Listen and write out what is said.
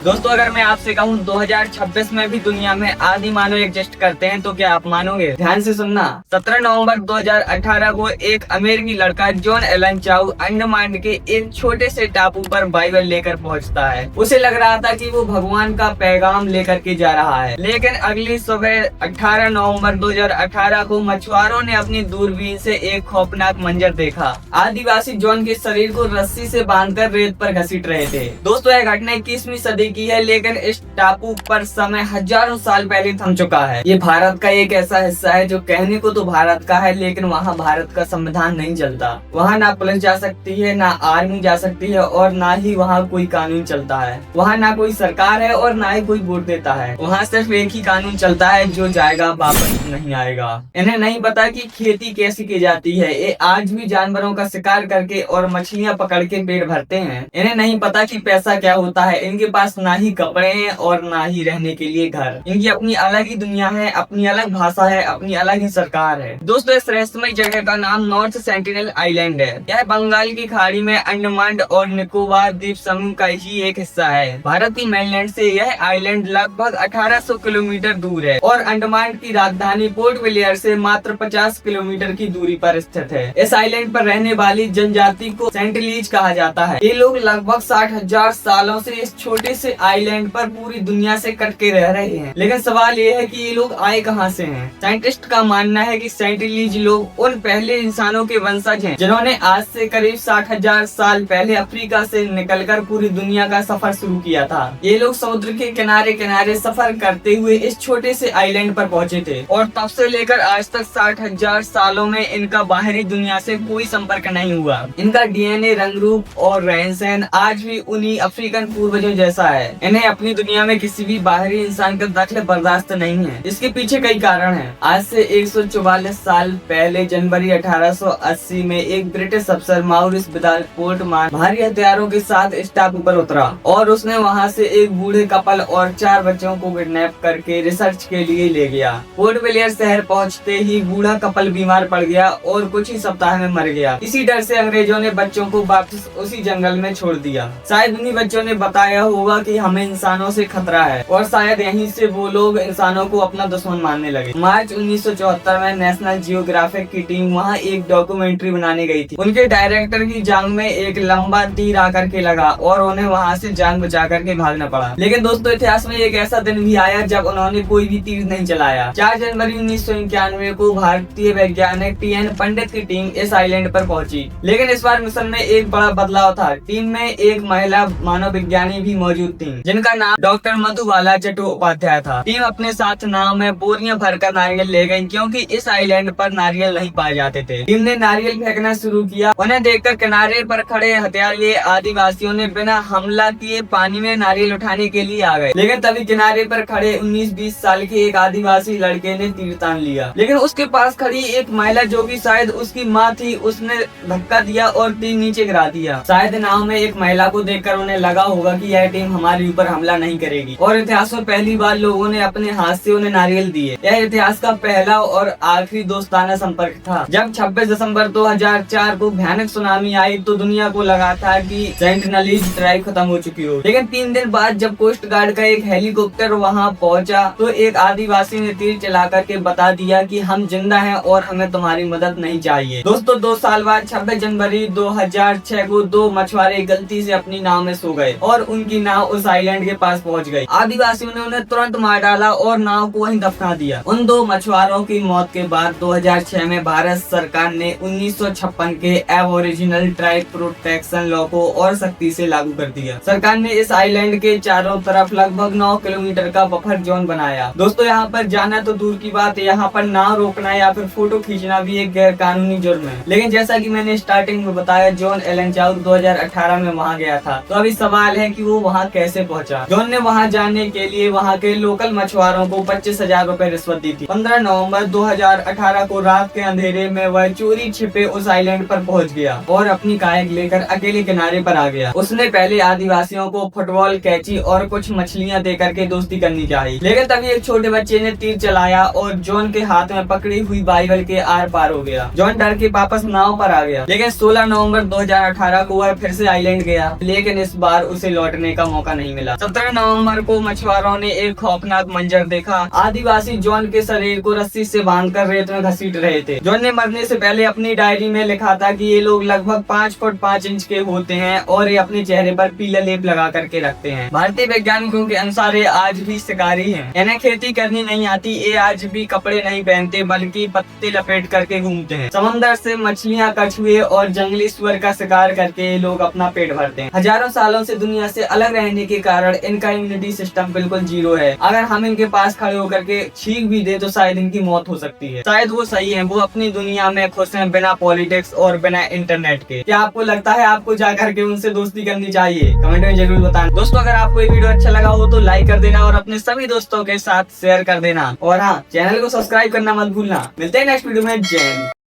दोस्तों अगर मैं आपसे कहूँ 2026 में भी दुनिया में आदि मानव एग्जिस्ट करते हैं तो क्या आप मानोगे? ध्यान से सुनना। 17 नवंबर 2018 को एक अमेरिकी लड़का जॉन एलन चाउ अंडमान के एक छोटे से टापू पर बाइबल लेकर पहुंचता है। उसे लग रहा था कि वो भगवान का पैगाम लेकर के जा रहा है, लेकिन अगली सुबह 18 नवंबर 2018 को मछुआरों ने अपनी दूरबीन से एक खौफनाक मंजर देखा। आदिवासी जॉन के शरीर को रस्सी से बांधकर रेत पर घसीट रहे थे। दोस्तों यह घटना 21वीं सदी की है, लेकिन इस टापू पर समय हजारों साल पहले थम चुका है। ये भारत का एक ऐसा हिस्सा है जो कहने को तो भारत का है, लेकिन वहाँ भारत का संविधान नहीं चलता। वहाँ ना पुलिस जा सकती है, ना आर्मी जा सकती है और ना ही वहाँ कोई कानून चलता है। वहाँ ना कोई सरकार है और ना ही कोई वोट देता है। वहाँ सिर्फ एक ही कानून चलता है, जो जाएगा वापस नहीं आएगा। इन्हें नहीं पता कि खेती कैसी की जाती है। ये आज भी जानवरों का शिकार करके और मछलियाँ पकड़ के पेट भरते हैं। इन्हें नहीं पता कि पैसा क्या होता है। इनके पास ना ही कपड़े हैं और ना ही रहने के लिए घर। इनकी अपनी अलग ही दुनिया है, अपनी अलग भाषा है, अपनी अलग ही सरकार है। दोस्तों इस रहस्यमय जगह का नाम नॉर्थ सेंटिनल आइलैंड है। यह बंगाल की खाड़ी में अंडमान और निकोबार द्वीप समूह का ही एक हिस्सा है। भारत की मेनलैंड से यह आइलैंड लगभग 1800 किलोमीटर दूर है और अंडमान की राजधानी पोर्ट ब्लेयर से मात्र 50 किलोमीटर की दूरी पर स्थित है। इस आइलैंड पर रहने वाली जनजाति को सेंटिलीज कहा जाता है। ये लोग लगभग 60,000 सालों से इस छोटे से आइलैंड पर पूरी दुनिया से कट के रह रहे हैं। लेकिन सवाल ये है कि ये लोग आए कहाँ से हैं? साइंटिस्ट का मानना है कि सेंटिलीज लोग उन पहले इंसानों के वंशज हैं, जिन्होंने आज से करीब 60,000 साल पहले अफ्रीका से निकलकर पूरी दुनिया का सफर शुरू किया था। ये लोग समुद्र के किनारे किनारे सफर करते हुए इस छोटे से आइलैंड पर पहुँचे थे और तब से लेकर आज तक 60,000 सालों में इनका बाहरी दुनिया से कोई संपर्क नहीं हुआ। इनका डीएनए, रंग रूप और रहन सहन आज भी उन्हीं अफ्रीकन पूर्वजों जैसा है। इन्हें अपनी दुनिया में किसी भी बाहरी इंसान का दखल बर्दाश्त नहीं है। इसके पीछे कई कारण हैं। आज से 144 साल पहले जनवरी 1880 में एक ब्रिटिश अफसर माउरिस बिदाल पोर्टमान भारी हथियारों के साथ इस टापू पर उतरा और उसने वहां से एक बूढ़े कपल और 4 बच्चों को किडनैप करके रिसर्च के लिए ले गया। पोर्ट ब्लेयर शहर पहुंचते ही बूढ़ा कपल बीमार पड़ गया और कुछ ही सप्ताह में मर गया। इसी डर से अंग्रेजों ने बच्चों को वापस उसी जंगल में छोड़ दिया। शायद उन्हीं बच्चों ने बताया होगा कि हमें इंसानों से खतरा है और शायद यहीं से वो लोग इंसानों को अपना दुश्मन मानने लगे। मार्च 1974 में नेशनल जियोग्राफिक की टीम वहाँ एक डॉक्यूमेंट्री बनाने गई थी। उनके डायरेक्टर की जांघ में एक लंबा तीर आकर के लगा और उन्हें वहाँ से जान बचा करके भागना पड़ा। लेकिन दोस्तों इतिहास में एक ऐसा दिन भी आया जब उन्होंने कोई भी तीर नहीं चलाया। 4 जनवरी 1991 को भारतीय वैज्ञानिक टीएन पंडित की टीम इस आइलैंड पर पहुंची। लेकिन इस बार मिशन में एक बड़ा बदलाव था। टीम में एक महिला मानव विज्ञानी भी मौजूद थी, जिनका नाम डॉक्टर मधुबाला चट्टोपाध्याय था। टीम अपने साथ नाव में बोरियां भरकर नारियल ले गई, क्योंकि इस आइलैंड पर नारियल नहीं पाए जाते थे। टीम ने नारियल फेंकना शुरू किया। उन्हें देखकर किनारे पर खड़े हथियार लिए आदिवासियों ने बिना हमला किए पानी में नारियल उठाने के लिए आ गए। लेकिन तभी किनारे पर खड़े 19-20 साल के एक आदिवासी लड़के ने तीर तान लिया। लेकिन उसके पास खड़ी एक महिला, जो कि शायद उसकी माँ थी, उसने धक्का दिया और तीर नीचे गिरा दिया। शायद नाव में एक महिला को देखकर उन्हें लगा होगा कि यह टीम हमारे ऊपर हमला नहीं करेगी और इतिहास में पहली बार लोगों ने अपने हाथ से उन्हें नारियल दिए। यह इतिहास का पहला और आखिरी दोस्ताना संपर्क था। जब 26 दिसंबर 2004 को भयानक सुनामी आई तो दुनिया को लगा था कि सेंटिनलीज ट्राइब खत्म हो चुकी हो। लेकिन 3 दिन बाद जब कोस्ट गार्ड का एक हेलीकॉप्टर वहां पहुंचा तो एक आदिवासी ने तीर चला करके बता दिया कि हम जिंदा हैं और हमें तुम्हारी मदद नहीं चाहिए। दोस्तों 2 साल बाद 26 जनवरी 2006 को 2 मछुआरे गलती से अपनी नाव में सो गए और उनकी नाव उस आइलैंड के पास पहुंच गई। आदिवासियों ने उन्हें तुरंत मार डाला और नाव को वहीं दफना दिया। उन 2 मछुआरों की मौत के बाद 2006 में भारत सरकार ने 1956 के एबोरिजिनल ट्राइब प्रोटेक्शन लॉ को और सख्ती से लागू कर दिया। सरकार ने इस आइलैंड के चारों तरफ लगभग 9 किलोमीटर का बफर जोन बनाया। दोस्तों यहाँ पर जाना तो दूर की बात है, यहाँ पर नाव रोकना या फिर फोटो खींचना भी एक गैर कानूनी जुर्म है। लेकिन जैसा कि मैंने स्टार्टिंग में बताया, जॉन एलन चाउ 2018 में वहाँ गया था। तो अभी सवाल है कि वो वहाँ कैसे पहुँचा। जॉन ने वहाँ जाने के लिए वहाँ के लोकल मछुआरों को 25,000 रूपए रिश्वत दी थी। 15 नवंबर 2018 को रात के अंधेरे में वह चोरी छिपे उस आइलैंड पर पहुँच गया और अपनी कायाक लेकर अकेले किनारे पर आ गया। उसने पहले आदिवासियों को फुटबॉल, कैची और कुछ मछलियाँ देकर के दोस्ती करनी चाहिए। लेकिन तभी एक छोटे बच्चे ने तीर चलाया और जॉन के हाथ में पकड़ी हुई बाइबल के आर पार हो गया। जॉन डर के वापस नाव पर आ गया। लेकिन 16 नवंबर 2018 को वह फिर से आइलैंड गया, लेकिन इस बार उसे लौटने का मौका मौका नहीं मिला। 17 नवंबर को मछुआरों ने एक खौफनाक मंजर देखा। आदिवासी जॉन के शरीर को रस्सी से बांधकर रेत में घसीट रहे थे। जॉन ने मरने से पहले अपनी डायरी में लिखा था कि ये लोग लगभग 5 फुट 5 इंच के होते हैं और ये अपने चेहरे पर पीला लेप लगा करके रखते हैं। भारतीय वैज्ञानिकों के अनुसार ये आज भी शिकारी हैं। इन्हें खेती करनी नहीं आती। ये आज भी कपड़े नहीं पहनते बल्कि पत्ते लपेट करके घूमते हैं। समंदर से मछलियाँ, कछुए और जंगली सुअर का शिकार करके लोग अपना पेट भरते हैं। हजारों सालों से दुनिया से अलग रहने के कारण इनका इम्यूनिटी सिस्टम बिल्कुल जीरो है। अगर हम इनके पास खड़े होकर के छींक भी दे तो शायद इनकी मौत हो सकती है। शायद वो सही है, वो अपनी दुनिया में खुश हैं बिना पॉलिटिक्स और बिना इंटरनेट के। क्या आपको लगता है आपको जाकर के उनसे दोस्ती करनी चाहिए? कमेंट में जरूर बताएं। दोस्तों, अगर आपको ये वीडियो अच्छा लगा हो तो लाइक कर देना और अपने सभी दोस्तों के साथ शेयर कर देना। और हाँ, चैनल को सब्सक्राइब करना मत भूलना। मिलते हैं नेक्स्ट वीडियो में। जय हिंद।